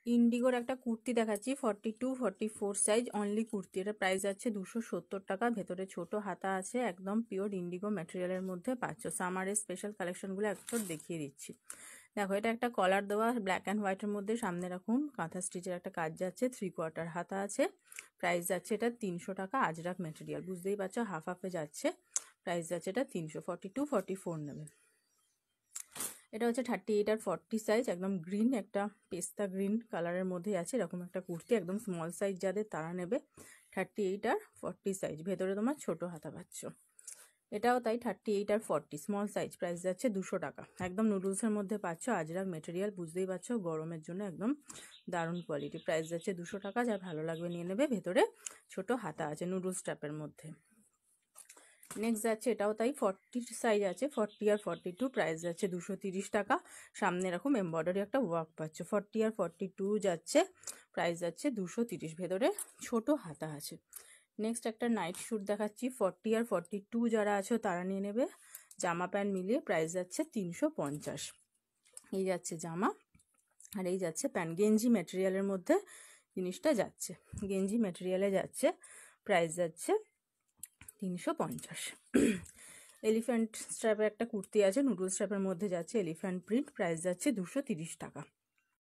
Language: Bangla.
ইন্ডিগোর একটা কুর্তি দেখাচ্ছি 42-44 সাইজ অনলি কুর্তি। এটা প্রাইস যাচ্ছে 270 টাকা। ভেতরে ছোট হাতা আছে, একদম পিওর ইন্ডিগো ম্যাটেরিয়ালের মধ্যে পাচ্ছ। সামারের স্পেশাল কালেকশনগুলো একটু দেখিয়ে দিচ্ছি। দেখো, এটা একটা কলার দেওয়া ব্ল্যাক অ্যান্ড হোয়াইটের মধ্যে, সামনে এরকম কাঁথা স্টিচের একটা কাজ যাচ্ছে, 3/4 হাতা আছে। প্রাইস যাচ্ছে এটা 300 টাকা। আজরাক ম্যাটেরিয়াল, বুঝতেই পারছো হাফ হাফে যাচ্ছে। প্রাইস যাচ্ছে এটা 300, 42-44 নেবে। এটা হচ্ছে 38 আর 40 সাইজ, একদম গ্রিন, একটা পেস্তা গ্রিন কালারের মধ্যে আছে। এরকম একটা কুর্তি একদম স্মল সাইজ যাদের তারা নেবে। 38 আর 40 সাইজ, ভেতরে তোমার ছোট হাতা পাচ্ছ। এটাও তাই 38 আর 40 স্মল সাইজ। প্রাইস যাচ্ছে 200 টাকা। একদম নুডলসের মধ্যে পাচ্ছ, আজরাক মেটেরিয়াল, বুঝতেই পারছো গরমের জন্য একদম দারুণ কোয়ালিটি। প্রাইস যাচ্ছে 200 টাকা। যার ভালো লাগবে নিয়ে নেবে। ভেতরে ছোট হাতা আছে নুডলস টাইপের মধ্যে। নেক্সট যাচ্ছে, এটাও তাই 40 সাইজ আছে, 40 আর 42। প্রাইস যাচ্ছে 230 টাকা। সামনে এরকম এমব্রয়ডারি একটা ওয়ার্ক পাচ্ছ। 40 আর 42 যাচ্ছে, প্রাইস যাচ্ছে 230। ভেতরে ছোট হাতা আছে। নেক্সট একটা নাইট স্যুট দেখাচ্ছি 40 আর 42 যারা আছো তারা নিয়ে নেবে। জামা প্যান্ট মিলিয়ে প্রাইস যাচ্ছে 350। এই যাচ্ছে জামা আর এই যাচ্ছে প্যান্ট। গেঞ্জি ম্যাটেরিয়ালের মধ্যে জিনিসটা যাচ্ছে, গেঞ্জি ম্যাটেরিয়ালে যাচ্ছে। প্রাইস যাচ্ছে 350। এলিফ্যান্ট স্ট্র্যাপের একটা কুর্তি আছে, নুডলস স্ট্র্যাপের মধ্যে যাচ্ছে, এলিফ্যান্ট প্রিন্ট। প্রাইস যাচ্ছে 230 টাকা।